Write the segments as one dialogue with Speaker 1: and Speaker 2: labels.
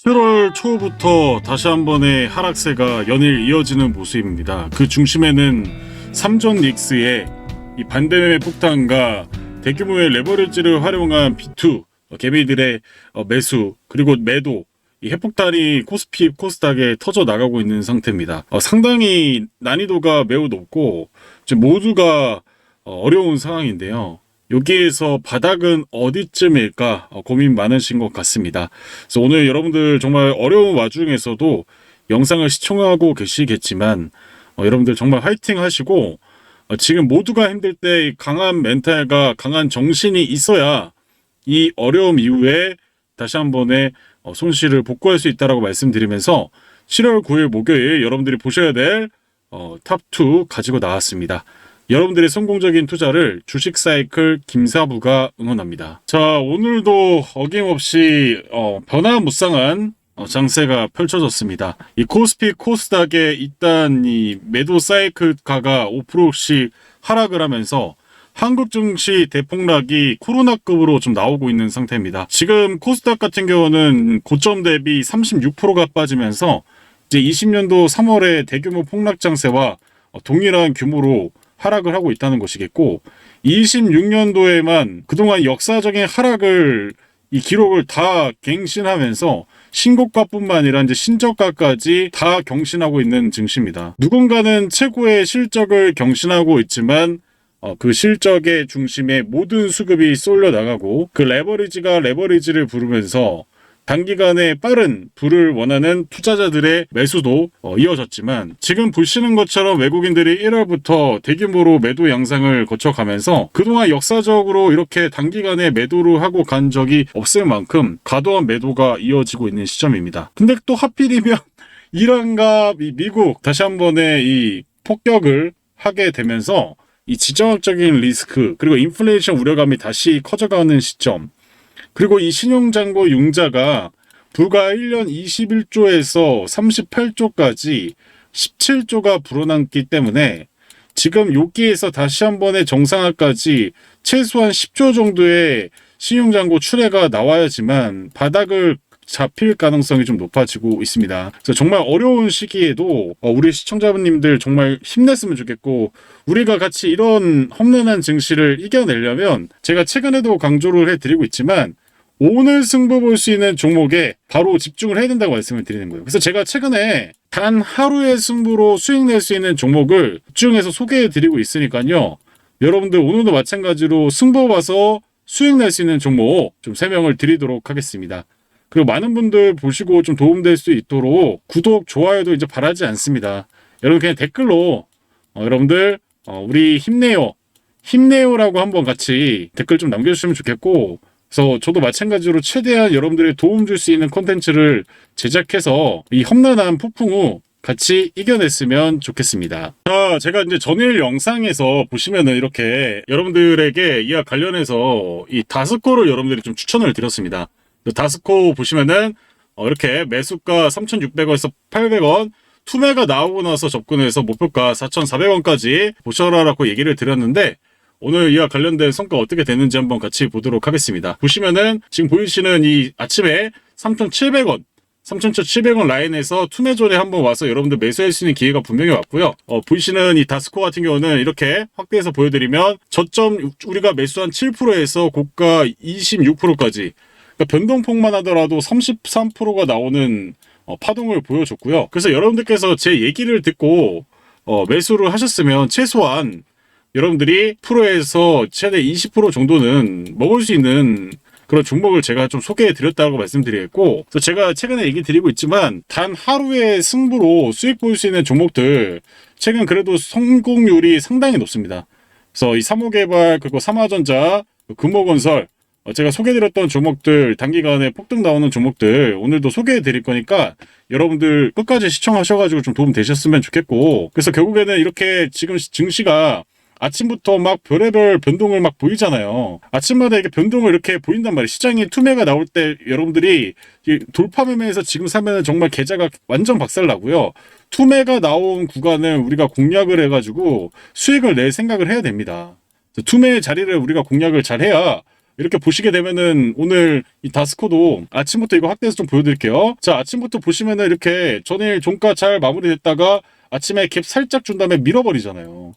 Speaker 1: 7월 초부터 다시 한 번의 하락세가 연일 이어지는 모습입니다. 그 중심에는 삼전 닉스의 이 반대매매 폭탄과 대규모의 레버리지를 활용한 B2 개미들의 매수 그리고 매도, 이 핵폭탄이 코스피 코스닥에 터져 나가고 있는 상태입니다. 상당히 난이도가 매우 높고 지금 모두가 어려운 상황인데요. 여기에서 바닥은 어디쯤일까 고민 많으신 것 같습니다. 그래서 오늘 여러분들 정말 어려운 와중에서도 영상을 시청하고 계시겠지만 여러분들 정말 화이팅 하시고, 지금 모두가 힘들 때 강한 멘탈과 강한 정신이 있어야 이 어려움 이후에 다시 한 번의 손실을 복구할 수 있다고 말씀드리면서 7월 9일 목요일 여러분들이 보셔야 될 탑2 가지고 나왔습니다. 여러분들의 성공적인 투자를 주식 사이클 김사부가 응원합니다. 자, 오늘도 어김없이 변화무쌍한 장세가 펼쳐졌습니다. 이 코스피 코스닥에 일단 이 매도 사이클가가 5%씩 하락을 하면서 한국 증시 대폭락이 코로나급으로 좀 나오고 있는 상태입니다. 지금 코스닥 같은 경우는 고점 대비 36%가 빠지면서 이제 20년도 3월에 대규모 폭락 장세와 동일한 규모로 하락을 하고 있다는 것이겠고, 26년도에만 그동안 역사적인 하락을 이 기록을 다 갱신하면서 신고가뿐만 아니라 이제 신저가까지 다 경신하고 있는 증시입니다. 누군가는 최고의 실적을 경신하고 있지만 그 실적의 중심에 모든 수급이 쏠려 나가고 그 레버리지가 레버리지를 부르면서 단기간에 빠른 불을 원하는 투자자들의 매수도 이어졌지만, 지금 보시는 것처럼 외국인들이 1월부터 대규모로 매도 양상을 거쳐가면서 그동안 역사적으로 이렇게 단기간에 매도를 하고 간 적이 없을 만큼 과도한 매도가 이어지고 있는 시점입니다. 근데 또 하필이면 이란과 미국 다시 한 번의 이 폭격을 하게 되면서 이 지정학적인 리스크 그리고 인플레이션 우려감이 다시 커져가는 시점, 그리고 이 신용잔고 융자가 불과 1년 21조에서 38조까지 17조가 불어났기 때문에 지금 여기에서 다시 한 번의 정상화까지 최소한 10조 정도의 신용잔고 출회가 나와야지만 바닥을 잡힐 가능성이 좀 높아지고 있습니다. 그래서 정말 어려운 시기에도 우리 시청자분님들 정말 힘냈으면 좋겠고, 우리가 같이 이런 험난한 증시를 이겨내려면 제가 최근에도 강조를 해드리고 있지만 오늘 승부 볼 수 있는 종목에 바로 집중을 해야 된다고 말씀을 드리는 거예요. 그래서 제가 최근에 단 하루의 승부로 수익 낼 수 있는 종목을 집중해서 소개해 드리고 있으니까요. 여러분들 오늘도 마찬가지로 승부 봐서 수익 낼 수 있는 종목 좀 설명을 드리도록 하겠습니다. 그리고 많은 분들 보시고 좀 도움될 수 있도록 구독, 좋아요도 이제 바라지 않습니다. 여러분 그냥 댓글로 여러분들 우리 힘내요, 힘내요라고 한번 같이 댓글 좀 남겨주시면 좋겠고, 그래서 저도 마찬가지로 최대한 여러분들의 도움 줄 수 있는 콘텐츠를 제작해서 이 험난한 폭풍 후 같이 이겨냈으면 좋겠습니다. 자, 제가 이제 전일 영상에서 보시면은 이렇게 여러분들에게 이와 관련해서 이 다스코를 여러분들이 좀 추천을 드렸습니다. 다스코 보시면은 이렇게 매수가 3,600원에서 800원, 투매가 나오고 나서 접근해서 목표가 4,400원까지 보셔라라고 얘기를 드렸는데, 오늘 이와 관련된 성과 어떻게 되는지 한번 같이 보도록 하겠습니다. 보시면은 지금 보이시는 이 아침에 3,700원, 3,700원 라인에서 투매존에 한번 와서 여러분들 매수할 수 있는 기회가 분명히 왔고요. 보이시는 이 다스코 같은 경우는 이렇게 확대해서 보여드리면 저점 우리가 매수한 7%에서 고가 26%까지, 그러니까 변동폭만 하더라도 33%가 나오는 파동을 보여줬고요. 그래서 여러분들께서 제 얘기를 듣고 매수를 하셨으면 최소한 여러분들이 프로에서 최대 20% 정도는 먹을 수 있는 그런 종목을 제가 좀 소개해 드렸다고 말씀드리겠고, 그래서 제가 최근에 얘기 드리고 있지만 단 하루의 승부로 수익 볼 수 있는 종목들 최근 그래도 성공률이 상당히 높습니다. 그래서 이 삼호개발 그리고 삼화전자, 금호건설, 제가 소개해드렸던 종목들 단기간에 폭등 나오는 종목들 오늘도 소개해드릴 거니까 여러분들 끝까지 시청하셔가지고 좀 도움 되셨으면 좋겠고, 그래서 결국에는 이렇게 지금 증시가 아침부터 막 별의별 변동을 막 보이잖아요. 아침마다 이렇게 변동을 이렇게 보인단 말이에요. 시장에 투매가 나올 때 여러분들이 돌파 매매에서 지금 사면은 정말 계좌가 완전 박살나고요. 투매가 나온 구간을 우리가 공략을 해가지고 수익을 낼 생각을 해야 됩니다. 투매의 자리를 우리가 공략을 잘 해야 이렇게 보시게 되면은 오늘 이 다스코도 아침부터 이거 확대해서 좀 보여드릴게요. 자, 아침부터 보시면은 이렇게 전일 종가 잘 마무리됐다가 아침에 갭 살짝 준 다음에 밀어버리잖아요.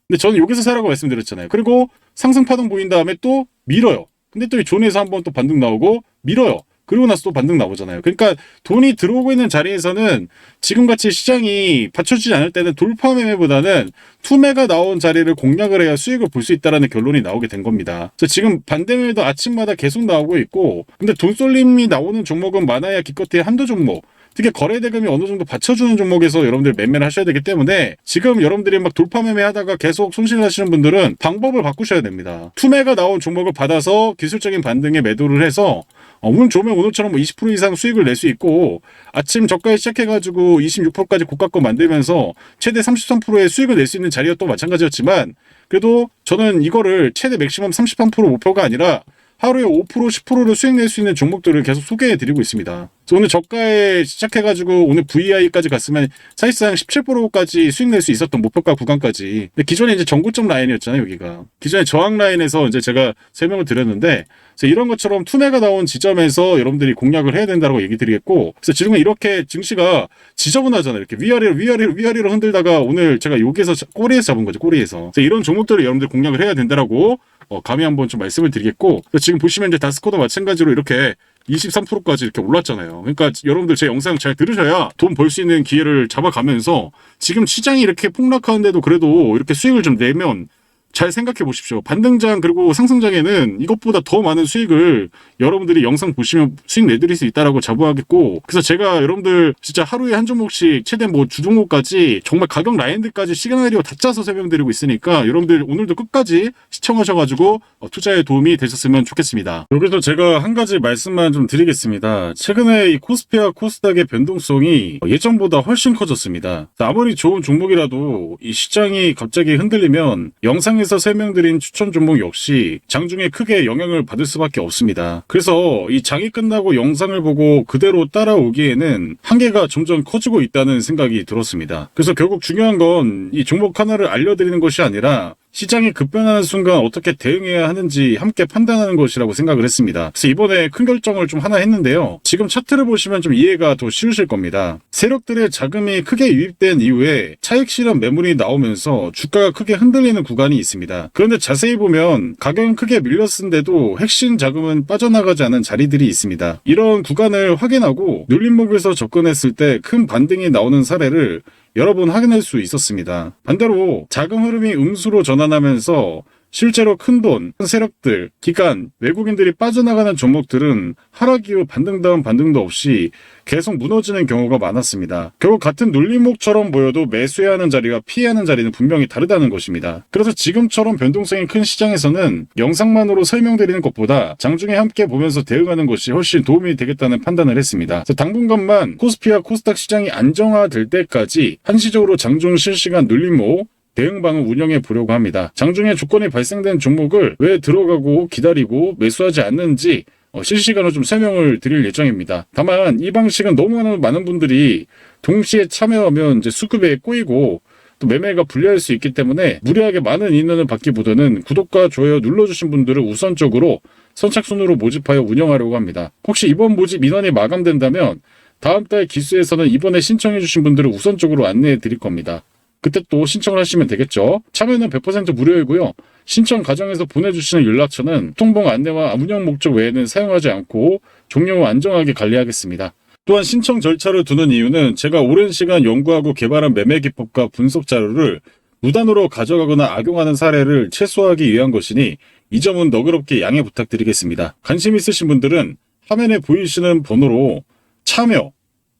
Speaker 1: 근데 저는 여기서 사라고 말씀드렸잖아요. 그리고 상승 파동 보인 다음에 또 밀어요. 근데 또 이 존에서 한번 또 반등 나오고 밀어요. 그리고 나서 또 반등 나오잖아요. 그러니까 돈이 들어오고 있는 자리에서는 지금같이 시장이 받쳐주지 않을 때는 돌파 매매보다는 투매가 나온 자리를 공략을 해야 수익을 볼 수 있다는 결론이 나오게 된 겁니다. 그래서 지금 반대 매매도 아침마다 계속 나오고 있고, 근데 돈 쏠림이 나오는 종목은 많아야 기껏해 한두 종목, 특히 거래 대금이 어느 정도 받쳐주는 종목에서 여러분들 매매를 하셔야 되기 때문에 지금 여러분들이 막 돌파 매매하다가 계속 손실을 하시는 분들은 방법을 바꾸셔야 됩니다. 투매가 나온 종목을 받아서 기술적인 반등에 매도를 해서 운 좋으면 오늘처럼 뭐 20% 이상 수익을 낼 수 있고, 아침 저가에 시작해가지고 26%까지 고가권 만들면서 최대 33%의 수익을 낼 수 있는 자리였도 마찬가지였지만, 그래도 저는 이거를 최대 맥시멈 33% 목표가 아니라 하루에 5%, 10%를 수익 낼 수 있는 종목들을 계속 소개해 드리고 있습니다. 오늘 저가에 시작해가지고 오늘 VI까지 갔으면 사실상 17%까지 수익 낼 수 있었던 목표가 구간까지. 근데 기존에 이제 전고점 라인이었잖아요, 여기가. 기존에 저항 라인에서 이제 제가 설명을 드렸는데, 그래서 이런 것처럼 투매가 나온 지점에서 여러분들이 공략을 해야 된다고 얘기 드리겠고, 그래서 지금은 이렇게 증시가 지저분하잖아요. 이렇게 위아래로 흔들다가 오늘 제가 여기에서 꼬리에서 잡은 거죠, 꼬리에서. 그래서 이런 종목들을 여러분들 공략을 해야 된다라고 감히 한번 좀 말씀을 드리겠고, 지금 보시면 이제 다스코도 마찬가지로 이렇게 23%까지 이렇게 올랐잖아요. 그러니까 여러분들 제 영상 잘 들으셔야 돈 벌 수 있는 기회를 잡아가면서, 지금 시장이 이렇게 폭락하는데도 그래도 이렇게 수익을 좀 내면 잘 생각해 보십시오. 반등장 그리고 상승장에는 이것보다 더 많은 수익을 여러분들이 영상 보시면 수익 내드릴 수 있다라고 자부하겠고, 그래서 제가 여러분들 진짜 하루에 한 종목씩 최대 뭐 주종목까지 정말 가격 라인들까지 시그널리오 다 짜서 설명드리고 있으니까 여러분들 오늘도 끝까지 시청하셔가지고 투자에 도움이 되셨으면 좋겠습니다. 여기서 제가 한 가지 말씀만 좀 드리겠습니다. 최근에 이 코스피와 코스닥의 변동성이 예전보다 훨씬 커졌습니다. 아무리 좋은 종목이라도 이 시장이 갑자기 흔들리면 영상에서 설명드린 추천 종목 역시 장중에 크게 영향을 받을 수밖에 없습니다. 그래서 이 장이 끝나고 영상을 보고 그대로 따라오기에는 한계가 점점 커지고 있다는 생각이 들었습니다. 그래서 결국 중요한 건 이 종목 하나를 알려드리는 것이 아니라 시장이 급변하는 순간 어떻게 대응해야 하는지 함께 판단하는 것이라고 생각을 했습니다. 그래서 이번에 큰 결정을 좀 하나 했는데요. 지금 차트를 보시면 좀 이해가 더 쉬우실 겁니다. 세력들의 자금이 크게 유입된 이후에 차익 실현 매물이 나오면서 주가가 크게 흔들리는 구간이 있습니다. 그런데 자세히 보면 가격은 크게 밀렸는데도 핵심 자금은 빠져나가지 않은 자리들이 있습니다. 이런 구간을 확인하고 눌림목에서 접근했을 때 큰 반등이 나오는 사례를 여러 번 확인할 수 있었습니다. 반대로 자금 흐름이 음수로 전환하면서 실제로 큰돈, 큰 세력들, 기관, 외국인들이 빠져나가는 종목들은 하락 이후 반등 다음 반등도 없이 계속 무너지는 경우가 많았습니다. 결국 같은 눌림목처럼 보여도 매수해야 하는 자리와 피해야 하는 자리는 분명히 다르다는 것입니다. 그래서 지금처럼 변동성이 큰 시장에서는 영상만으로 설명드리는 것보다 장중에 함께 보면서 대응하는 것이 훨씬 도움이 되겠다는 판단을 했습니다. 그래서 당분간만 코스피와 코스닥 시장이 안정화될 때까지 한시적으로 장중 실시간 눌림목 대응방을 운영해 보려고 합니다. 장중에 조건이 발생된 종목을 왜 들어가고 기다리고 매수하지 않는지 실시간으로 좀 설명을 드릴 예정입니다. 다만 이 방식은 너무 많은 분들이 동시에 참여하면 이제 수급에 꼬이고 또 매매가 불리할 수 있기 때문에 무리하게 많은 인원을 받기보다는 구독과 좋아요 눌러주신 분들을 우선적으로 선착순으로 모집하여 운영하려고 합니다. 혹시 이번 모집 인원이 마감된다면 다음 달 기수에서는 이번에 신청해주신 분들을 우선적으로 안내해 드릴 겁니다. 그때 또 신청을 하시면 되겠죠. 참여는 100% 무료이고요. 신청 과정에서 보내주시는 연락처는 통봉 안내와 운영 목적 외에는 사용하지 않고 종료 후 안정하게 관리하겠습니다. 또한 신청 절차를 두는 이유는 제가 오랜 시간 연구하고 개발한 매매 기법과 분석 자료를 무단으로 가져가거나 악용하는 사례를 최소화하기 위한 것이니 이 점은 너그럽게 양해 부탁드리겠습니다. 관심 있으신 분들은 화면에 보이시는 번호로 참여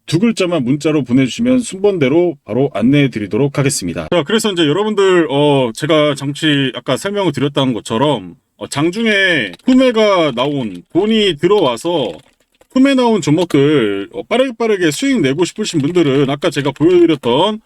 Speaker 1: 두 글자만 문자로 보내주시면 순번대로 바로 안내해 드리도록 하겠습니다. 자, 그래서 이제 여러분들 제가 잠시 아까 설명을 드렸던 것처럼 장중에 후매가 나온 돈이 들어와서 후매 나온 종목들 빠르게 수익 내고 싶으신 분들은 아까 제가 보여드렸던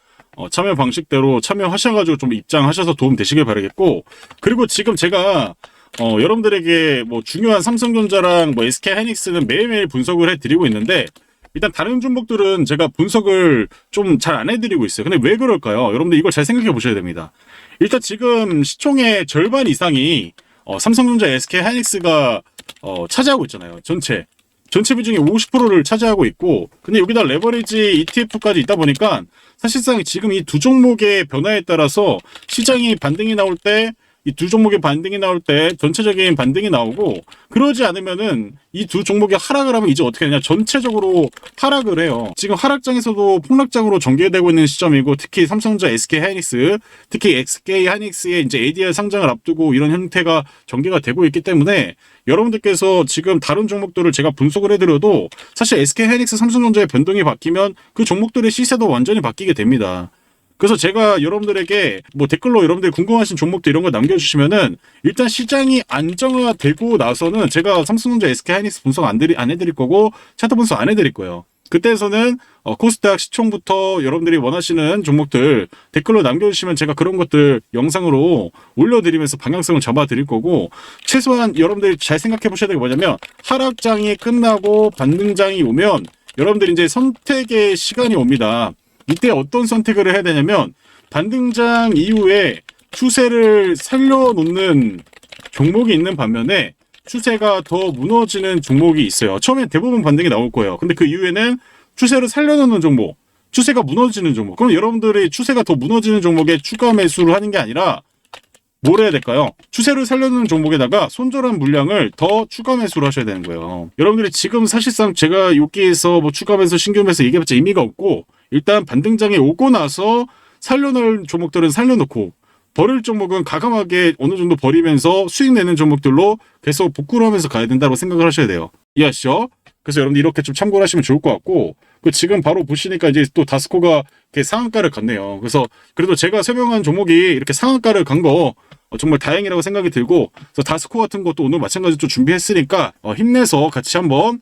Speaker 1: 참여 방식대로 참여하셔가지고 좀 입장하셔서 도움 되시길 바라겠고, 그리고 지금 제가 여러분들에게 뭐 중요한 삼성전자랑 뭐 SK하이닉스는 매일매일 분석을 해드리고 있는데, 일단 다른 종목들은 제가 분석을 좀 잘 안 해드리고 있어요. 근데 왜 그럴까요? 여러분들 이걸 잘 생각해 보셔야 됩니다. 일단 지금 시총의 절반 이상이 삼성전자, SK하이닉스가 차지하고 있잖아요. 전체 비중이 50%를 차지하고 있고, 근데 여기다 레버리지 ETF까지 있다 보니까 사실상 지금 이 두 종목의 변화에 따라서 시장이 반등이 나올 때, 이 두 종목의 반등이 나올 때 전체적인 반등이 나오고, 그러지 않으면은 이 두 종목이 하락을 하면 이제 어떻게 되냐, 전체적으로 하락을 해요. 지금 하락장에서도 폭락장으로 전개되고 있는 시점이고, 특히 삼성전자, SK하이닉스, 특히 SK하이닉스의 이제 ADR 상장을 앞두고 이런 형태가 전개가 되고 있기 때문에 여러분들께서 지금 다른 종목들을 제가 분석을 해드려도 사실 SK하이닉스, 삼성전자의 변동이 바뀌면 그 종목들의 시세도 완전히 바뀌게 됩니다. 그래서 제가 여러분들에게 뭐 댓글로 여러분들이 궁금하신 종목들 이런 거 남겨주시면은 일단 시장이 안정화되고 나서는 제가 삼성전자, SK하이닉스 분석 안 해드릴 거고 차트 분석 안 해드릴 거예요. 그때에서는 코스닥 시총부터 여러분들이 원하시는 종목들 댓글로 남겨주시면 제가 그런 것들 영상으로 올려드리면서 방향성을 잡아드릴 거고, 최소한 여러분들이 잘 생각해 보셔야 되는 게 뭐냐면 하락장이 끝나고 반등장이 오면 여러분들이 이제 선택의 시간이 옵니다. 이때 어떤 선택을 해야 되냐면 반등장 이후에 추세를 살려놓는 종목이 있는 반면에 추세가 더 무너지는 종목이 있어요. 처음에 대부분 반등이 나올 거예요. 근데 그 이후에는 추세를 살려놓는 종목, 추세가 무너지는 종목. 그럼 여러분들이 추세가 더 무너지는 종목에 추가 매수를 하는 게 아니라 뭘 해야 될까요? 추세를 살려놓는 종목에다가 손절한 물량을 더 추가 매수를 하셔야 되는 거예요. 여러분들이 지금 사실상 제가 여기에서 뭐 추가 매수, 신규 매수 얘기해봤자 의미가 없고, 일단 반등장이 오고 나서 살려놓을 종목들은 살려놓고 버릴 종목은 가감하게 어느 정도 버리면서 수익 내는 종목들로 계속 복구를 하면서 가야 된다고 생각을 하셔야 돼요. 이해하시죠? 그래서 여러분들 이렇게 좀 참고를 하시면 좋을 것 같고, 지금 바로 보시니까 이제 또 다스코가 상한가를 갔네요. 그래서 그래도 제가 설명한 종목이 이렇게 상한가를 간 거 정말 다행이라고 생각이 들고, 그래서 다스코 같은 것도 오늘 마찬가지로 좀 준비했으니까 힘내서 같이 한번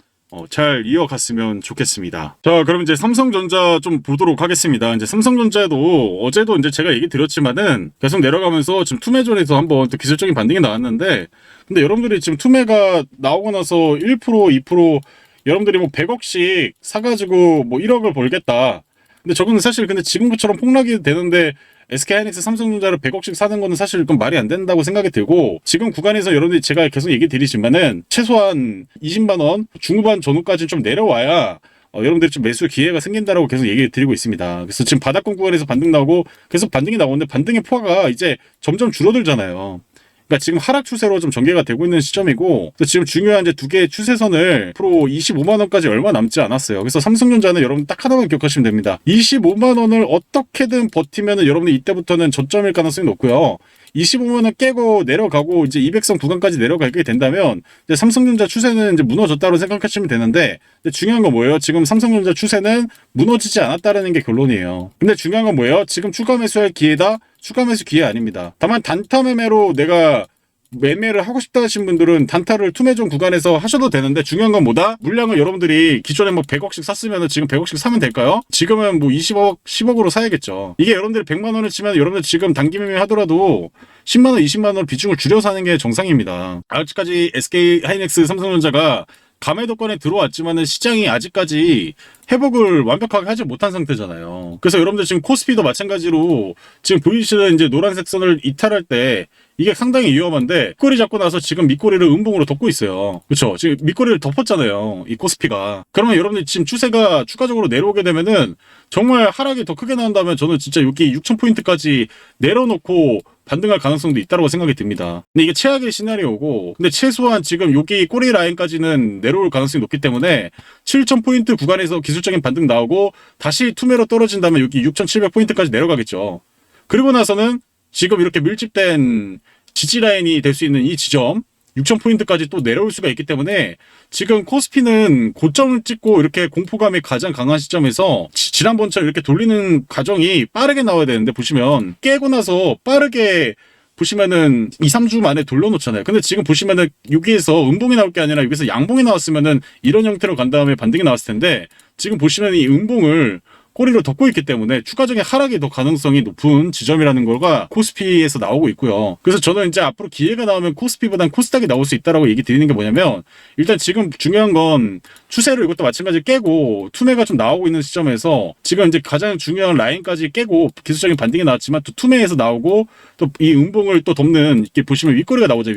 Speaker 1: 잘 이어갔으면 좋겠습니다. 자, 그럼 이제 삼성전자 좀 보도록 하겠습니다. 이제 삼성전자도 어제도 이제 제가 얘기 드렸지만은 계속 내려가면서 지금 투매존에서 한번 또 기술적인 반등이 나왔는데, 근데 여러분들이 지금 투매가 나오고 나서 1%, 2% 여러분들이 뭐 100억씩 사가지고 뭐 1억을 벌겠다. 근데 저거는 사실 근데 지금처럼 폭락이 되는데 SK하이닉스, 삼성전자를 100억씩 사는 거는 사실 그건 말이 안 된다고 생각이 들고, 지금 구간에서 여러분들이 제가 계속 얘기 드리지만은 최소한 20만 원 중후반 전후까지 좀 내려와야 여러분들이 좀 매수 기회가 생긴다라고 계속 얘기 드리고 있습니다. 그래서 지금 바닥권 구간에서 반등 나오고 계속 반등이 나오는데 반등의 포화가 이제 점점 줄어들잖아요. 그러니까 지금 하락 추세로 좀 전개가 되고 있는 시점이고, 지금 중요한 이제 두 개의 추세선을 앞으로 25만 원까지 얼마 남지 않았어요. 그래서 삼성전자는 여러분 딱 하나만 기억하시면 됩니다. 25만 원을 어떻게든 버티면은 여러분들 이때부터는 저점일 가능성이 높고요. 25만 원 깨고 내려가고 이제 200선 구간까지 내려가게 된다면 이제 삼성전자 추세는 이제 무너졌다고 생각하시면 되는데, 근데 중요한 건 뭐예요? 지금 삼성전자 추세는 무너지지 않았다라는 게 결론이에요. 근데 중요한 건 뭐예요? 지금 추가 매수할 기회다? 추가 매수 기회 아닙니다. 다만 단타 매매로 내가 매매를 하고 싶다 하신 분들은 단타를 투매존 구간에서 하셔도 되는데, 중요한 건 뭐다? 물량을 여러분들이 기존에 뭐 100억씩 샀으면 지금 100억씩 사면 될까요? 지금은 뭐 20억, 10억으로 사야겠죠. 이게 여러분들이 100만 원을 치면 여러분들 지금 단기 매매 하더라도 10만 원, 20만 원 비중을 줄여서 하는 게 정상입니다. 아직까지 SK하이닉스, 삼성전자가 감해도권에 들어왔지만은 시장이 아직까지 회복을 완벽하게 하지 못한 상태잖아요. 그래서 여러분들 지금 코스피도 마찬가지로 지금 보이시는 이제 노란색 선을 이탈할 때 이게 상당히 위험한데, 꼬리 잡고 나서 지금 밑꼬리를 음봉으로 덮고 있어요. 그렇죠? 지금 밑꼬리를 덮었잖아요, 이 코스피가. 그러면 여러분들 지금 추세가 추가적으로 내려오게 되면은 정말 하락이 더 크게 나온다면 저는 진짜 여기 6,000포인트까지 내려놓고 반등할 가능성도 있다고 생각이 듭니다. 근데 이게 최악의 시나리오고, 근데 최소한 지금 여기 꼬리 라인까지는 내려올 가능성이 높기 때문에 7,000포인트 구간에서 기술적인 반등 나오고 다시 투매로 떨어진다면 여기 6,700포인트까지 내려가겠죠. 그리고 나서는 지금 이렇게 밀집된 지지 라인이 될 수 있는 이 지점 6,000포인트까지 또 내려올 수가 있기 때문에 지금 코스피는 고점을 찍고 이렇게 공포감이 가장 강한 시점에서 지난번처럼 이렇게 돌리는 과정이 빠르게 나와야 되는데, 보시면 깨고 나서 빠르게 보시면은 2, 3주 만에 돌려놓잖아요. 근데 지금 보시면은 여기에서 음봉이 나올 게 아니라 여기서 양봉이 나왔으면은 이런 형태로 간 다음에 반등이 나왔을 텐데, 지금 보시면 이 음봉을 꼬리로 덮고 있기 때문에 추가적인 하락이 더 가능성이 높은 지점이라는 거가 코스피에서 나오고 있고요. 그래서 저는 이제 앞으로 기회가 나오면 코스피보단 코스닥이 나올 수 있다라고 얘기 드리는 게 뭐냐면, 일단 지금 중요한 건 추세를 이것도 마찬가지로 깨고 투매가 좀 나오고 있는 시점에서 지금 이제 가장 중요한 라인까지 깨고 기술적인 반등이 나왔지만 또 투매에서 나오고 또 이 음봉을 또 덮는, 이렇게 보시면 윗꼬리가 나오죠.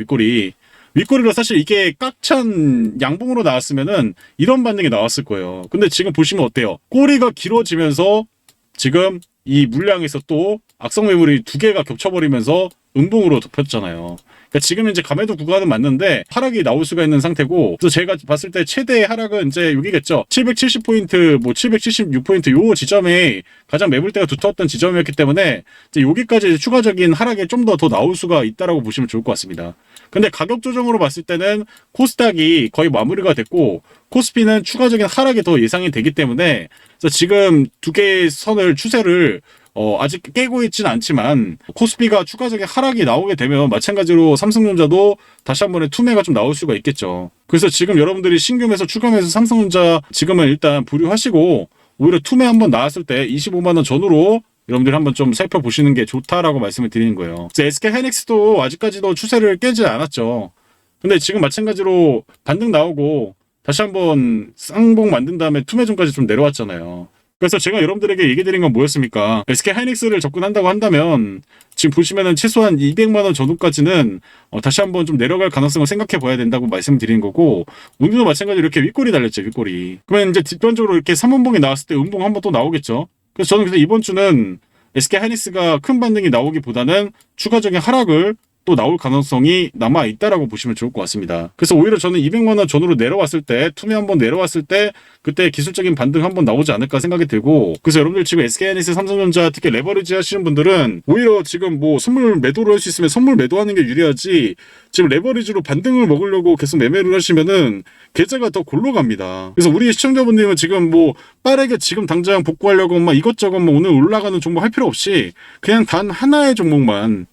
Speaker 1: 윗꼬리로 사실 이게 꽉찬 양봉으로 나왔으면은 이런 반등이 나왔을 거예요. 근데 지금 보시면 어때요? 꼬리가 길어지면서 지금 이 물량에서 또 악성 매물이 두 개가 겹쳐버리면서 음봉으로 덮였잖아요. 그러니까 지금 이제 감해도 구간은 맞는데 하락이 나올 수가 있는 상태고, 그래서 제가 봤을 때 최대의 하락은 이제 여기겠죠. 770포인트, 뭐 776포인트 요 지점에 가장 매물대가 두터웠던 지점이었기 때문에 이제 여기까지 추가적인 하락이 좀 더 나올 수가 있다라고 보시면 좋을 것 같습니다. 근데 가격 조정으로 봤을 때는 코스닥이 거의 마무리가 됐고 코스피는 추가적인 하락이 더 예상이 되기 때문에, 그래서 지금 두 개의 선을 추세를 아직 깨고 있지는 않지만 코스피가 추가적인 하락이 나오게 되면 마찬가지로 삼성전자도 다시 한 번에 투매가 좀 나올 수가 있겠죠. 그래서 지금 여러분들이 신규 매수, 추가 매수 삼성전자 지금은 일단 보류하시고 오히려 투매 한번 나왔을 때 25만 원 전후로 여러분들 한번 좀 살펴보시는 게 좋다라고 말씀을 드리는 거예요. 그래서 SK 하이닉스도 아직까지도 추세를 깨지 않았죠. 근데 지금 마찬가지로 반등 나오고 다시 한번 쌍봉 만든 다음에 투매존까지 좀 내려왔잖아요. 그래서 제가 여러분들에게 얘기 드린 건 뭐였습니까? SK 하이닉스를 접근한다고 한다면 지금 보시면은 최소한 200만 원 전후까지는 다시 한번 좀 내려갈 가능성을 생각해 봐야 된다고 말씀드린 거고, 오늘도 마찬가지로 이렇게 윗꼬리 달렸죠, 윗꼬리. 그러면 이제 뒷변적으로 이렇게 3원봉이 나왔을 때 음봉 한번 또 나오겠죠. 그래서 저는 이번 주는 SK 하이닉스가 큰 반등이 나오기보다는 추가적인 하락을 또 나올 가능성이 남아 있다라고 보시면 좋을 것 같습니다. 그래서 오히려 저는 200만 원 전후로 내려왔을 때, 투매 한번 내려왔을 때 그때 기술적인 반등 한번 나오지 않을까 생각이 들고, 그래서 여러분들 지금 SK하이닉스, 삼성전자 특히 레버리지 하시는 분들은 오히려 지금 뭐 선물 매도를 할 수 있으면 선물 매도하는 게 유리하지, 지금 레버리지로 반등을 먹으려고 계속 매매를 하시면은 계좌가 더 골로 갑니다. 그래서 우리 시청자분들은 지금 뭐 빠르게 지금 당장 복구하려고 막 이것저것 뭐 오늘 올라가는 종목 할 필요 없이 그냥 단 하나의 종목만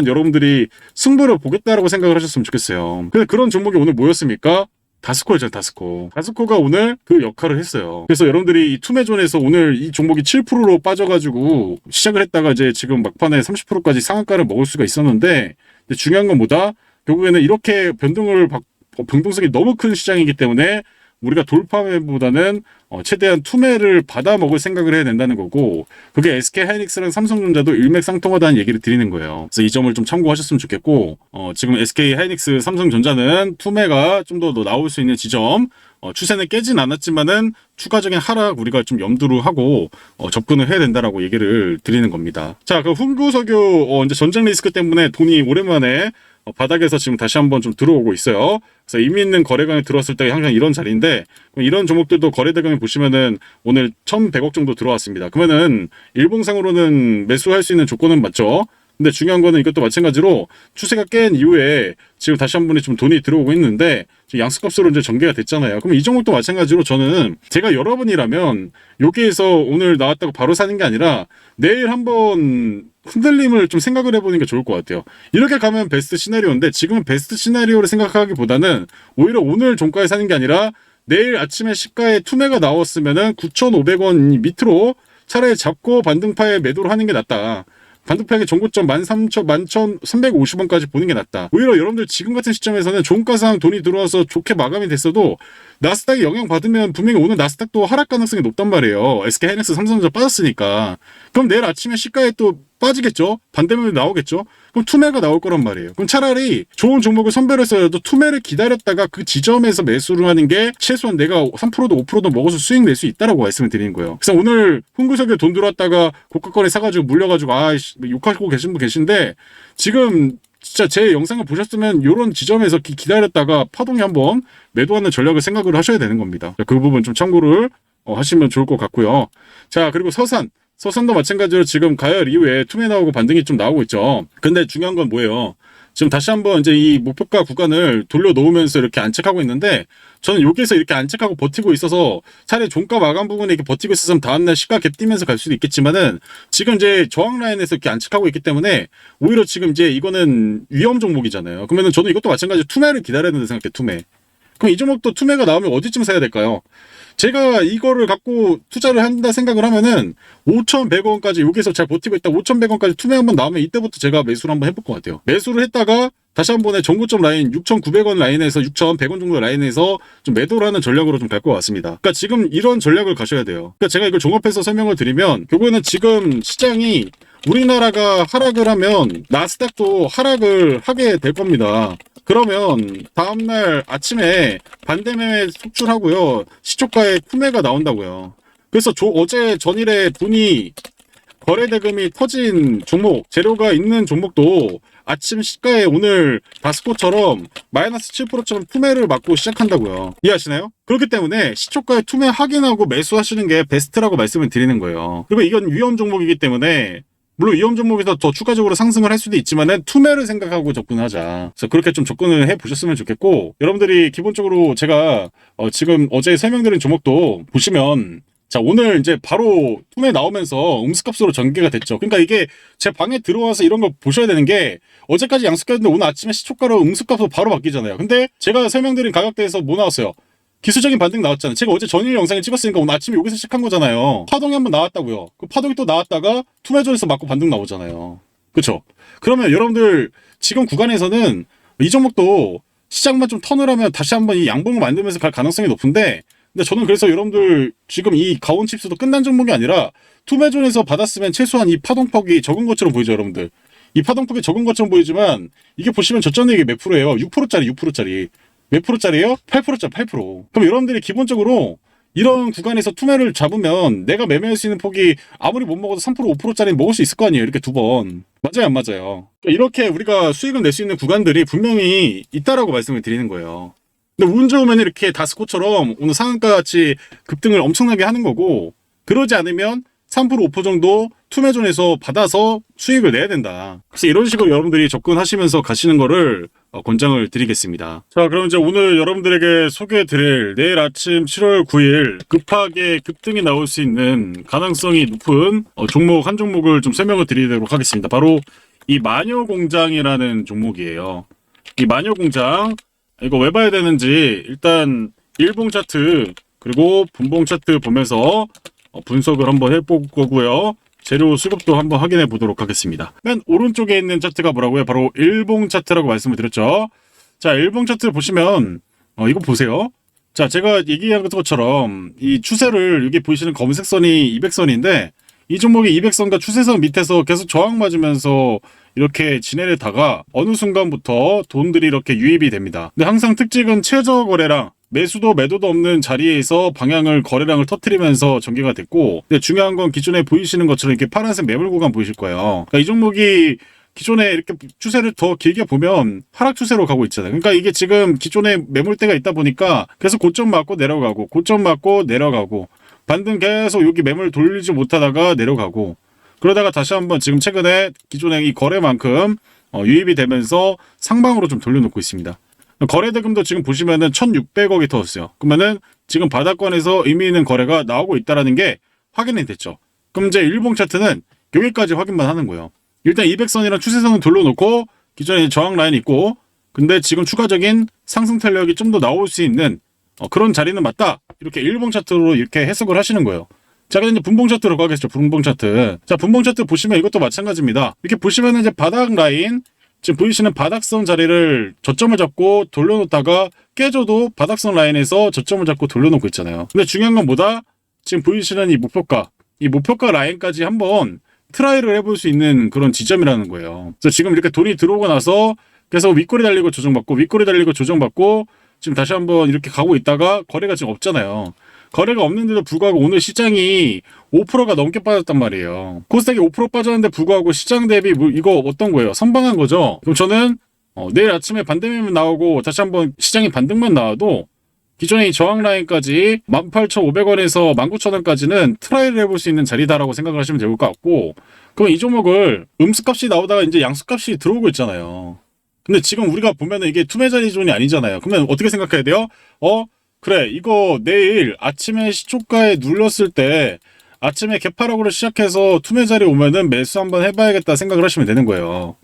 Speaker 1: 여러분들이 승부를 보겠다라고 생각을 하셨으면 좋겠어요. 근데 그런 종목이 오늘 뭐였습니까? 다스코였잖아요, 다스코. 다스코가 오늘 그 역할을 했어요. 그래서 여러분들이 이 투매존에서 오늘 이 종목이 7%로 빠져가지고 시작을 했다가 이제 지금 막판에 30%까지 상한가를 먹을 수가 있었는데, 중요한 건 뭐다? 결국에는 이렇게 변동성이 너무 큰 시장이기 때문에 우리가 돌파매보다는 최대한 투매를 받아 먹을 생각을 해야 된다는 거고, 그게 SK 하이닉스랑 삼성전자도 일맥상통하다는 얘기를 드리는 거예요. 그래서 이 점을 좀 참고하셨으면 좋겠고, 지금 SK 하이닉스, 삼성전자는 투매가 좀 더 나올 수 있는 지점, 추세는 깨진 않았지만은 추가적인 하락 우리가 좀 염두를 하고 접근을 해야 된다라고 얘기를 드리는 겁니다. 자, 그 훈구석유 이제 전쟁 리스크 때문에 돈이 오랜만에 바닥에서 지금 다시 한번 좀 들어오고 있어요. 그래서 의미 있는 거래강에 들어왔을 때 항상 이런 자리인데, 이런 종목들도 거래대금에 보시면은 오늘 1,100억 정도 들어왔습니다. 그러면은 일봉상으로는 매수할 수 있는 조건은 맞죠? 근데 중요한 거는 이것도 마찬가지로 추세가 깬 이후에 지금 다시 한 번에 좀 돈이 들어오고 있는데 양수값으로 이제 전개가 됐잖아요. 그럼 이 종목도 마찬가지로 저는 제가 여러분이라면 여기에서 오늘 나왔다고 바로 사는 게 아니라 내일 한번 흔들림을 좀 생각을 해보는 게 좋을 것 같아요. 이렇게 가면 베스트 시나리오인데 지금은 베스트 시나리오를 생각하기보다는 오히려 오늘 종가에 사는 게 아니라 내일 아침에 시가에 투매가 나왔으면은 9,500원 밑으로 차라리 잡고 반등파에 매도를 하는 게 낫다. 반도평의 전고점 11,350원까지 보는 게 낫다. 오히려 여러분들 지금 같은 시점에서는 종가상 돈이 들어와서 좋게 마감이 됐어도 나스닥이 영향받으면 분명히 오늘 나스닥도 하락 가능성이 높단 말이에요. SK하이닉스, 삼성전자 빠졌으니까. 그럼 내일 아침에 시가에 또 빠지겠죠? 반대면이 나오겠죠? 그럼 투매가 나올 거란 말이에요. 그럼 차라리 좋은 종목을 선별했어도 투매를 기다렸다가 그 지점에서 매수를 하는 게 최소한 내가 3%도 5%도 먹어서 수익 낼 수 있다라고 말씀을 드리는 거예요. 그래서 오늘 훈구석에 돈 들어왔다가 고가거래 사가지고 물려가지고 욕하고 계신 분 계신데, 지금 진짜 제 영상을 보셨으면 이런 지점에서 기다렸다가 파동이 한번 매도하는 전략을 생각을 하셔야 되는 겁니다. 그 부분 좀 참고를 하시면 좋을 것 같고요. 자, 그리고 서산도 마찬가지로 지금 가열 이후에 투매 나오고 반등이 좀 나오고 있죠. 근데 중요한 건 뭐예요? 지금 다시 한번 이제 이 목표가 구간을 돌려놓으면서 이렇게 안착하고 있는데, 저는 여기서 이렇게 안착하고 버티고 있어서 차라리 종가 마감 부분에 이렇게 버티고 있었으면 다음날 시가 갭 뛰면서 갈 수도 있겠지만은, 지금 이제 저항 라인에서 이렇게 안착하고 있기 때문에 오히려 지금 이제 이거는 위험 종목이잖아요. 그러면은 저는 이것도 마찬가지로 투매를 기다려야 된다 생각해요. 투매. 그럼 이 종목도 투매가 나오면 어디쯤 사야 될까요? 제가 이거를 갖고 투자를 한다 생각을 하면은 5,100원까지 여기서 잘 버티고 있다 5,100원까지 투매 한번 나오면 이때부터 제가 매수를 한번 해볼 것 같아요. 매수를 했다가 다시 한 번에 전고점 라인 6,900원 라인에서 6,100원 정도 라인에서 좀 매도를 하는 전략으로 좀 갈 것 같습니다. 그러니까 지금 이런 전략을 가셔야 돼요. 그러니까 제가 이걸 종합해서 설명을 드리면 결국에는 지금 시장이 우리나라가 하락을 하면 나스닥도 하락을 하게 될 겁니다. 그러면 다음날 아침에 반대매매 속출하고요. 시초가에 투매가 나온다고요. 그래서 어제 전일에 돈이 거래대금이 터진 종목, 재료가 있는 종목도 아침 시가에 오늘 다스코처럼 마이너스 7%처럼 투매를 맞고 시작한다고요. 이해하시나요? 그렇기 때문에 시초가에 투매 확인하고 매수하시는 게 베스트라고 말씀을 드리는 거예요. 그리고 이건 위험 종목이기 때문에 물론 위험 종목에서 더 추가적으로 상승을 할 수도 있지만은 투매를 생각하고 접근하자. 그래서 그렇게 좀 접근을 해 보셨으면 좋겠고, 여러분들이 기본적으로 제가 지금 어제 설명드린 종목도 보시면 자 오늘 이제 바로 투매 나오면서 음수값으로 전개가 됐죠. 그러니까 이게 제 방에 들어와서 이런 거 보셔야 되는 게 어제까지 양수값인데 오늘 아침에 시초가로 음수값으로 바로 바뀌잖아요. 근데 제가 설명드린 가격대에서 뭐 나왔어요? 기술적인 반등 나왔잖아요. 제가 어제 전일 영상에 찍었으니까 오늘 아침에 여기서 시작한 거잖아요. 파동이 한번 나왔다고요. 그 파동이 또 나왔다가 투매존에서 맞고 반등 나오잖아요. 그쵸? 그러면 여러분들 지금 구간에서는 이 종목도 시장만 좀 턴을 하면 다시 한번 이 양봉을 만들면서 갈 가능성이 높은데, 근데 저는 그래서 여러분들 지금 이 가온칩스도 끝난 종목이 아니라 투매존에서 받았으면 최소한 이 파동폭이 적은 것처럼 보이죠, 여러분들. 이 파동폭이 적은 것처럼 보이지만 이게 보시면 저점이 몇 프로예요? 6%짜리 6%짜리. 몇 프로짜리예요? 8%짜리 8%. 그럼 여러분들이 기본적으로 이런 구간에서 투매를 잡으면 내가 매매할 수 있는 폭이 아무리 못 먹어도 3% 5%짜리 먹을 수 있을 거 아니에요. 이렇게 두 번. 맞아요, 안 맞아요? 이렇게 우리가 수익을 낼 수 있는 구간들이 분명히 있다라고 말씀을 드리는 거예요. 근데 운 좋으면 이렇게 다스코처럼 오늘 상한가 같이 급등을 엄청나게 하는 거고, 그러지 않으면 3% 5% 정도 투매존에서 받아서 수익을 내야 된다. 그래서 이런 식으로 여러분들이 접근하시면서 가시는 거를 권장을 드리겠습니다. 자, 그럼 이제 오늘 여러분들에게 소개해드릴 내일 아침 7월 9일 급하게 급등이 나올 수 있는 가능성이 높은 종목 한 종목을 좀 설명을 드리도록 하겠습니다. 바로 이 마녀공장이라는 종목이에요. 이 마녀공장 이거 왜 봐야 되는지 일단 일봉 차트 그리고 분봉 차트 보면서 분석을 한번 해볼 거고요. 재료 수급도 한번 확인해 보도록 하겠습니다. 맨 오른쪽에 있는 차트가 뭐라고요? 바로 일봉 차트라고 말씀을 드렸죠. 자, 일봉 차트 보시면 이거 보세요. 자, 제가 얘기한 것처럼 이 추세를 여기 보이시는 검은색 선이 200선인데 이 종목이 200선과 추세선 밑에서 계속 저항 맞으면서 이렇게 지내다가 어느 순간부터 돈들이 이렇게 유입이 됩니다. 근데 항상 특징은 최저 거래량 매수도 매도도 없는 자리에서 방향을 거래량을 터트리면서 전개가 됐고, 근데 중요한 건 기존에 보이시는 것처럼 이렇게 파란색 매물 구간 보이실 거예요. 그러니까 이 종목이 기존에 이렇게 추세를 더 길게 보면 하락 추세로 가고 있잖아요. 그러니까 이게 지금 기존에 매물대가 있다 보니까 계속 고점 맞고 내려가고 고점 맞고 내려가고 반등 계속 여기 매물 돌리지 못하다가 내려가고, 그러다가 다시 한번 지금 최근에 기존에 이 거래만큼 유입이 되면서 상방으로 좀 돌려놓고 있습니다. 거래대금도 지금 보시면은 1,600억이 터졌어요. 그러면은 지금 바닥권에서 의미 있는 거래가 나오고 있다라는 게 확인이 됐죠. 그럼 이제 일봉 차트는 여기까지 확인만 하는 거예요. 일단 200선이랑 추세선을 돌려놓고 기존에 저항 라인이 있고, 근데 지금 추가적인 상승 탄력이 좀 더 나올 수 있는 그런 자리는 맞다. 이렇게 일봉 차트로 이렇게 해석을 하시는 거예요. 자, 그럼 이제 분봉 차트로 가겠죠. 분봉 차트. 자, 분봉 차트 보시면 이것도 마찬가지입니다. 이렇게 보시면은 이제 바닥 라인, 지금 보이시는 바닥선 자리를 저점을 잡고 돌려놓다가 깨져도 바닥선 라인에서 저점을 잡고 돌려놓고 있잖아요. 근데 중요한 건 뭐다? 지금 보이시는 이 목표가 라인까지 한번 트라이를 해볼 수 있는 그런 지점이라는 거예요. 그래서 지금 이렇게 돈이 들어오고 나서 계속 윗꼬리 달리고 조정받고 윗꼬리 달리고 조정받고 지금 다시 한번 이렇게 가고 있다가 거래가 지금 없잖아요. 거래가 없는데도 불구하고 오늘 시장이 5%가 넘게 빠졌단 말이에요. 코스닥이 5% 빠졌는데 불구하고 시장 대비 이거 어떤 거예요? 선방한 거죠? 그럼 저는 내일 아침에 반대매물 나오고 다시 한번 시장이 반등만 나와도 기존의 저항 라인까지 18,500원에서 19,000원까지는 트라이를 해볼 수 있는 자리다라고 생각을 하시면 될 것 같고, 그럼 이 종목을 음수값이 나오다가 이제 양수값이 들어오고 있잖아요. 근데 지금 우리가 보면은 이게 투매자리 존이 아니잖아요. 그러면 어떻게 생각해야 돼요? 그래, 이거 내일 아침에 시초가에 눌렸을 때 아침에 개파락으로 시작해서 투매자리 오면은 매수 한번 해봐야겠다 생각을 하시면 되는 거예요.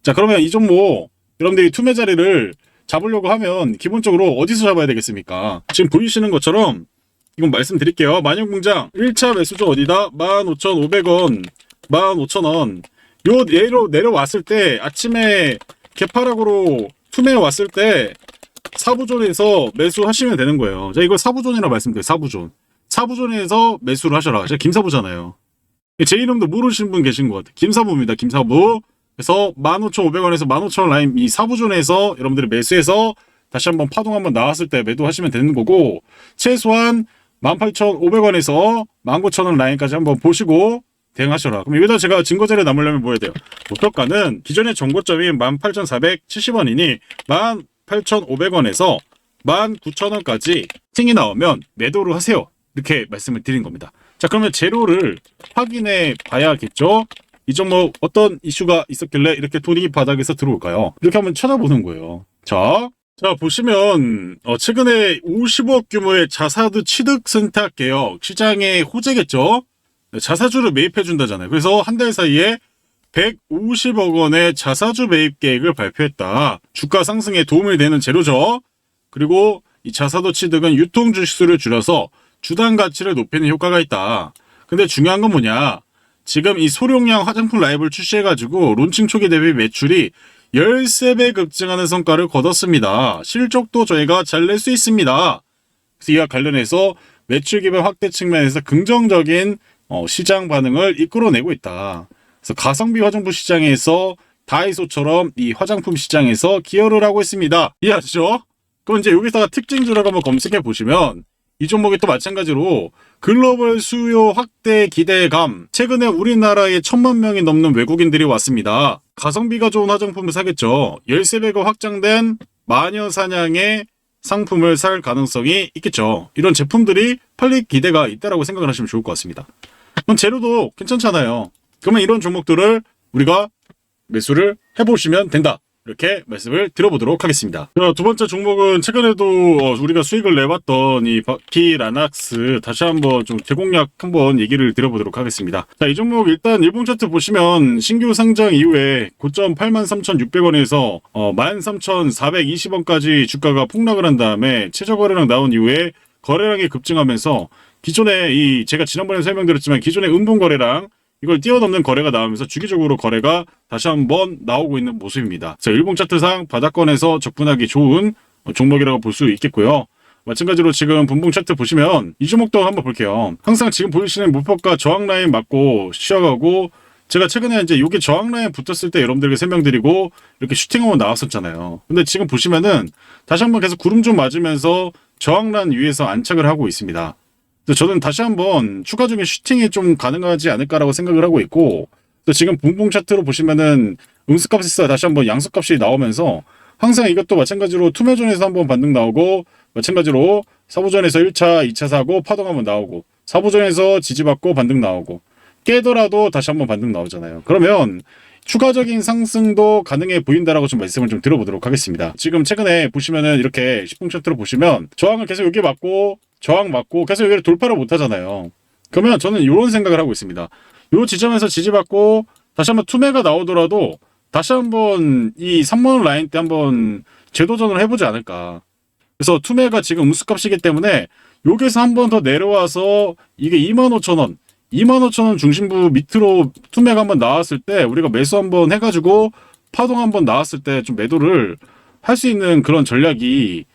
Speaker 1: 자, 그러면 이 종목 여러분들이 투매자리를 잡으려고 하면 기본적으로 어디서 잡아야 되겠습니까? 지금 보이시는 것처럼 이건 말씀드릴게요. 만영공장 1차 매수조 어디다? 15,500원, 15,000원. 요 내려왔을 때 아침에 개파락으로 투매 왔을 때 사부존에서 매수하시면 되는 거예요. 제가 이걸 사부존이라고 말씀드려요. 사부존. 사부존에서 매수를 하셔라. 제가 김사부잖아요. 제 이름도 모르시는 분 계신 것 같아요. 김사부입니다. 김사부. 그래서 15,500원에서 15,000원 라인 이 사부존에서 여러분들이 매수해서 다시 한번 파동 한번 나왔을 때 매도하시면 되는 거고, 최소한 18,500원에서 19,000원 라인까지 한번 보시고 대응하셔라. 그럼 여기다 제가 증거자료 남으려면 뭐 해야 돼요? 목표가는 기존의 정고점이 18,470원이니 18,500원에서 19,000원까지 팅이 나오면 매도를 하세요. 이렇게 말씀을 드린 겁니다. 자, 그러면 재료를 확인해 봐야겠죠? 이 종목 어떤 이슈가 있었길래 이렇게 돈이 바닥에서 들어올까요? 이렇게 한번 찾아보는 거예요. 자 보시면 최근에 50억 규모의 자사주 취득 선택 개혁 시장의 호재겠죠? 자사주를 매입해 준다잖아요. 그래서 한 달 사이에 150억 원의 자사주 매입 계획을 발표했다. 주가 상승에 도움이 되는 재료죠. 그리고 이 자사주 취득은 유통 주식수를 줄여서 주당 가치를 높이는 효과가 있다. 근데 중요한 건 뭐냐? 지금 이 소룡량 화장품 라이브를 출시해가지고 론칭 초기 대비 매출이 13배 급증하는 성과를 거뒀습니다. 실적도 저희가 잘 낼 수 있습니다. 그래서 이와 관련해서 매출 기반 확대 측면에서 긍정적인 시장 반응을 이끌어내고 있다. 그래서 가성비 화장품 시장에서 다이소처럼 이 화장품 시장에서 기여를 하고 있습니다. 이해하시죠? 그럼 이제 여기다가 특징주를 한번 검색해 보시면 이 종목이 또 마찬가지로 글로벌 수요 확대 기대감, 최근에 우리나라에 1,000만 명이 넘는 외국인들이 왔습니다. 가성비가 좋은 화장품을 사겠죠. 13배가 확장된 마녀 사냥의 상품을 살 가능성이 있겠죠. 이런 제품들이 팔릴 기대가 있다라고 생각을 하시면 좋을 것 같습니다. 그럼 재료도 괜찮잖아요. 그러면 이런 종목들을 우리가 매수를 해보시면 된다. 이렇게 말씀을 드려보도록 하겠습니다. 자, 두 번째 종목은 최근에도 우리가 수익을 내봤던 이 바퀴라낙스 다시 한번 좀 대공략 한번 얘기를 드려보도록 하겠습니다. 자, 이 종목 일단 일봉 차트 보시면 신규 상장 이후에 고점 83,600원에서 13,420원까지 주가가 폭락을 한 다음에 최저 거래량 나온 이후에 거래량이 급증하면서 기존에 제가 지난번에 설명드렸지만 기존의 음봉 거래량 이걸 뛰어넘는 거래가 나오면서 주기적으로 거래가 다시 한번 나오고 있는 모습입니다. 자, 일봉 차트상 바닥권에서 접근하기 좋은 종목이라고 볼 수 있겠고요. 마찬가지로 지금 분봉 차트 보시면 이 종목도 한번 볼게요. 항상 지금 보이시는 목표가 저항 라인 맞고 쉬어가고, 제가 최근에 이제 여기 저항 라인 붙었을 때 여러분들에게 설명드리고 이렇게 슈팅하고 나왔었잖아요. 근데 지금 보시면은 다시 한번 계속 구름 좀 맞으면서 저항 라인 위에서 안착을 하고 있습니다. 저는 다시 한번 추가적인 슈팅이 좀 가능하지 않을까라고 생각을 하고 있고, 또 지금 분봉 차트로 보시면은 음수값에서 다시 한번 양수값이 나오면서 항상 이것도 마찬가지로 투매존에서 한번 반등 나오고, 마찬가지로 사부존에서 1차, 2차 사고 파동 한번 나오고, 사부존에서 지지받고 반등 나오고, 깨더라도 다시 한번 반등 나오잖아요. 그러면 추가적인 상승도 가능해 보인다라고 좀 말씀을 좀 드려보도록 하겠습니다. 지금 최근에 보시면은 이렇게 10분 차트로 보시면 저항을 계속 여기 맞고 저항 맞고 계속 여기를 돌파를 못 하잖아요. 그러면 저는 이런 생각을 하고 있습니다. 이 지점에서 지지받고 다시 한번 투매가 나오더라도 다시 한번 이 3만원 라인 때 한번 재도전을 해보지 않을까. 그래서 투매가 지금 음수값이기 때문에 여기서 한번 더 내려와서 이게 25,000원 25,000원 중심부 밑으로 투매가 한번 나왔을 때 우리가 매수 한번 해가지고 파동 한번 나왔을 때 좀 매도를 할 수 있는 그런 전략이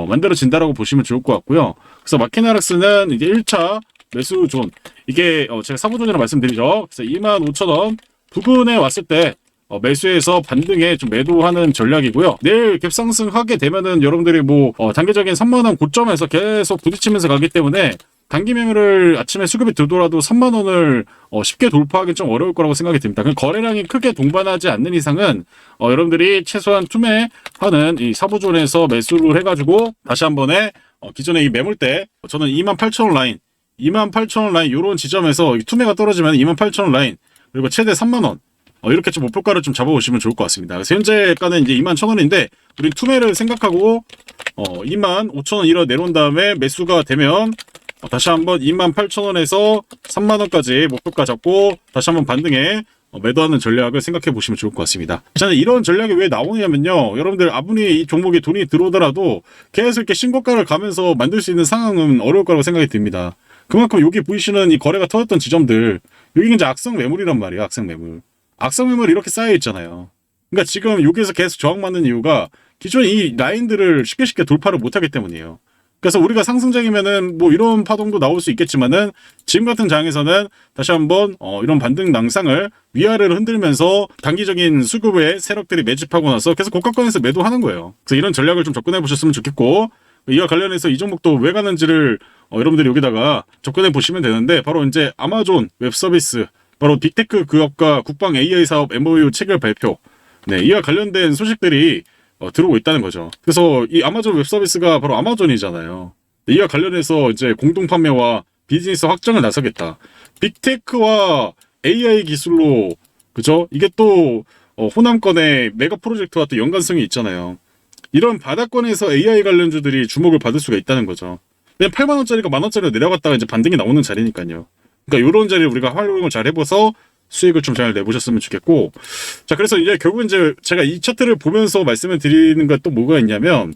Speaker 1: 만들어진다라고 보시면 좋을 것 같고요. 그래서 마키나락스는 이제 1차 매수 존, 이게 제가 사부존이라고 말씀드리죠. 그래서 25,000원 부근에 왔을 때 매수해서 반등에 좀 매도하는 전략이고요. 내일 갭상승하게 되면은 여러분들이 단기적인 3만원 고점에서 계속 부딪히면서 가기 때문에 단기 매매를 아침에 수급이 들더라도 3만원을 쉽게 돌파하기 좀 어려울 거라고 생각이 듭니다. 거래량이 크게 동반하지 않는 이상은 여러분들이 최소한 투매하는 이 사부존에서 매수를 해가지고 다시 한 번에 기존의 이 매물대, 저는 28,000원 라인 28,000원 라인 요런 지점에서 투매가 떨어지면 28,000원 라인 그리고 최대 3만원 이렇게 좀 목표가를 좀 잡아오시면 좋을 것 같습니다. 그래서 현재가는 이제 21,000원인데 우리 투매를 생각하고 25,000원 이러 내려온 다음에 매수가 되면 다시 한번 28,000원에서 3만원까지 목표가 잡고 다시 한번 반등에 매도하는 전략을 생각해 보시면 좋을 것 같습니다. 저는 이런 전략이 왜 나오냐면요. 여러분들 아무리 이 종목에 돈이 들어오더라도 계속 이렇게 신고가를 가면서 만들 수 있는 상황은 어려울 거라고 생각이 듭니다. 그만큼 여기 보이시는 이 거래가 터졌던 지점들, 여기 이제 악성 매물이란 말이에요. 악성 매물. 악성 매물이 이렇게 쌓여 있잖아요. 그러니까 지금 여기에서 계속 저항받는 이유가 기존 이 라인들을 쉽게 돌파를 못하기 때문이에요. 그래서 우리가 상승장이면은 뭐 이런 파동도 나올 수 있겠지만은 지금 같은 장에서는 다시 한번 이런 반등 낭상을 위아래로 흔들면서 단기적인 수급의 세력들이 매집하고 나서 계속 고가권에서 매도하는 거예요. 그래서 이런 전략을 좀 접근해 보셨으면 좋겠고, 이와 관련해서 이 종목도 왜 가는지를 여러분들이 여기다가 접근해 보시면 되는데, 바로 이제 아마존 웹서비스, 바로 빅테크 기업과 국방 AI 사업 MOU 체결 발표, 네, 이와 관련된 소식들이 들어오고 있다는 거죠. 그래서 이 아마존 웹서비스가 바로 아마존이잖아요. 이와 관련해서 이제 공동 판매와 비즈니스 확장을 나서겠다. 빅테크와 AI 기술로, 그죠? 이게 또 호남권의 메가 프로젝트와 또 연관성이 있잖아요. 이런 바닥권에서 AI 관련주들이 주목을 받을 수가 있다는 거죠. 그냥 8만 원짜리가 1만 원짜리로 내려갔다가 이제 반등이 나오는 자리니까요. 그러니까 이런 자리를 우리가 활용을 잘 해봐서 수익을 좀 잘 내보셨으면 좋겠고, 자, 그래서 이제 결국 이제 제가 이 차트를 보면서 말씀을 드리는 건 또 뭐가 있냐면,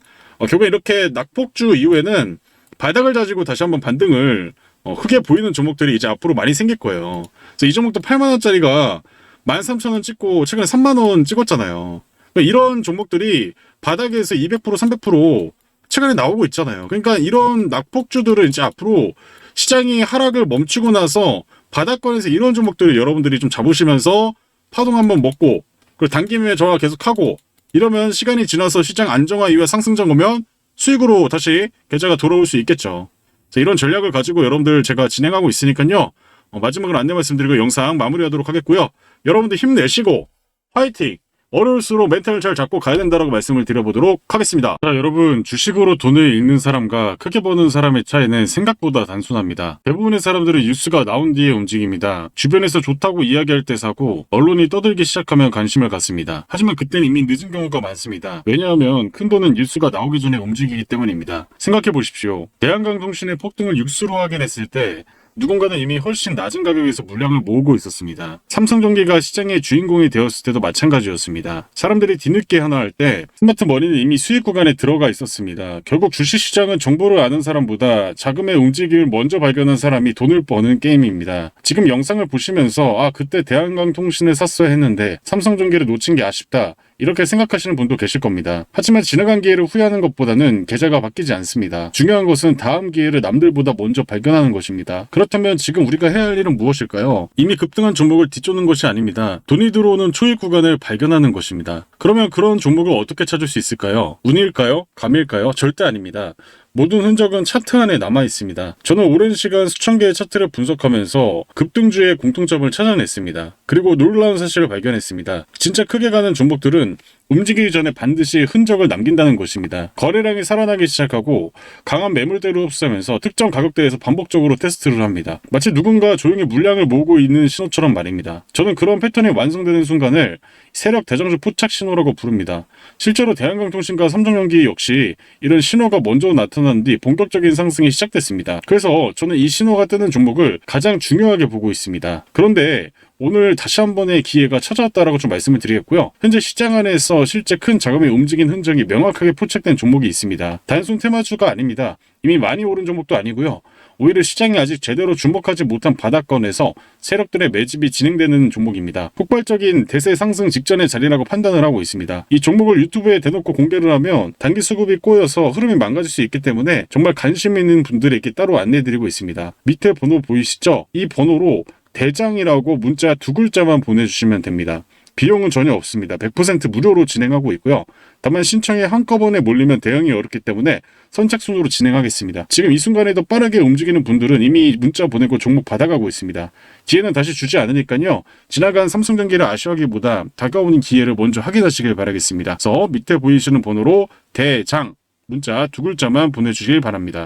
Speaker 1: 결국 이렇게 낙폭주 이후에는 바닥을 다지고 다시 한번 반등을 크게 보이는 종목들이 이제 앞으로 많이 생길 거예요. 그래서 이 종목도 8만 원짜리가 13,000원 찍고 최근에 3만 원 찍었잖아요. 그러니까 이런 종목들이 바닥에서 200%, 300% 최근에 나오고 있잖아요. 그러니까 이런 낙폭주들은 이제 앞으로 시장이 하락을 멈추고 나서 바닥권에서 이런 종목들을 여러분들이 좀 잡으시면서 파동 한번 먹고, 그리고 단기 매매 저하 계속하고, 이러면 시간이 지나서 시장 안정화 이후에 상승장 오면 수익으로 다시 계좌가 돌아올 수 있겠죠. 이런 전략을 가지고 여러분들 제가 진행하고 있으니까요. 마지막으로 안내 말씀드리고 영상 마무리하도록 하겠고요. 여러분들 힘내시고 화이팅! 어려울수록 멘탈을 잘 잡고 가야 된다라고 말씀을 드려보도록 하겠습니다. 자, 여러분, 주식으로 돈을 잃는 사람과 크게 버는 사람의 차이는 생각보다 단순합니다. 대부분의 사람들은 뉴스가 나온 뒤에 움직입니다. 주변에서 좋다고 이야기할 때 사고, 언론이 떠들기 시작하면 관심을 갖습니다. 하지만 그때는 이미 늦은 경우가 많습니다. 왜냐하면 큰 돈은 뉴스가 나오기 전에 움직이기 때문입니다. 생각해 보십시오. 대한강통신의 폭등을 뉴스로 확인했을 때 누군가는 이미 훨씬 낮은 가격에서 물량을 모으고 있었습니다. 삼성전기가 시장의 주인공이 되었을 때도 마찬가지였습니다. 사람들이 뒤늦게 하나 할 때 스마트머니는 이미 수익 구간에 들어가 있었습니다. 결국 주식시장은 정보를 아는 사람보다 자금의 움직임을 먼저 발견한 사람이 돈을 버는 게임입니다. 지금 영상을 보시면서 그때 대한강통신을 샀어야 했는데 삼성전기를 놓친 게 아쉽다, 이렇게 생각하시는 분도 계실 겁니다. 하지만 지나간 기회를 후회하는 것보다는 계좌가 바뀌지 않습니다. 중요한 것은 다음 기회를 남들보다 먼저 발견하는 것입니다. 그렇다면 지금 우리가 해야 할 일은 무엇일까요? 이미 급등한 종목을 뒤쫓는 것이 아닙니다. 돈이 들어오는 초입 구간을 발견하는 것입니다. 그러면 그런 종목을 어떻게 찾을 수 있을까요? 운일까요? 감일까요? 절대 아닙니다. 모든 흔적은 차트 안에 남아 있습니다. 저는 오랜 시간 수천 개의 차트를 분석하면서 급등주의 공통점을 찾아냈습니다. 그리고 놀라운 사실을 발견했습니다. 진짜 크게 가는 종목들은 움직이기 전에 반드시 흔적을 남긴다는 것입니다. 거래량이 살아나기 시작하고 강한 매물대로 흡수하면서 특정 가격대에서 반복적으로 테스트를 합니다. 마치 누군가 조용히 물량을 모으고 있는 신호처럼 말입니다. 저는 그런 패턴이 완성되는 순간을 세력 대장주 포착 신호라고 부릅니다. 실제로 대한강통신과 삼성전기 역시 이런 신호가 먼저 나타난 뒤 본격적인 상승이 시작됐습니다. 그래서 저는 이 신호가 뜨는 종목을 가장 중요하게 보고 있습니다. 그런데 오늘 다시 한 번의 기회가 찾아왔다라고 좀 말씀을 드리겠고요. 현재 시장 안에서 실제 큰 자금이 움직인 흔적이 명확하게 포착된 종목이 있습니다. 단순 테마주가 아닙니다. 이미 많이 오른 종목도 아니고요. 오히려 시장이 아직 제대로 주목하지 못한 바닥권에서 세력들의 매집이 진행되는 종목입니다. 폭발적인 대세 상승 직전의 자리라고 판단을 하고 있습니다. 이 종목을 유튜브에 대놓고 공개를 하면 단기 수급이 꼬여서 흐름이 망가질 수 있기 때문에 정말 관심 있는 분들에게 따로 안내드리고 있습니다. 밑에 번호 보이시죠? 이 번호로 대장이라고 문자 2글자만 보내주시면 됩니다. 비용은 전혀 없습니다. 100% 무료로 진행하고 있고요. 다만 신청이 한꺼번에 몰리면 대응이 어렵기 때문에 선착순으로 진행하겠습니다. 지금 이 순간에도 빠르게 움직이는 분들은 이미 문자 보내고 종목 받아가고 있습니다. 기회는 다시 주지 않으니까요. 지나간 삼성전기를 아쉬워하기보다 다가오는 기회를 먼저 확인하시길 바라겠습니다. 그래서 밑에 보이시는 번호로 대장 문자 2글자만 보내주시길 바랍니다.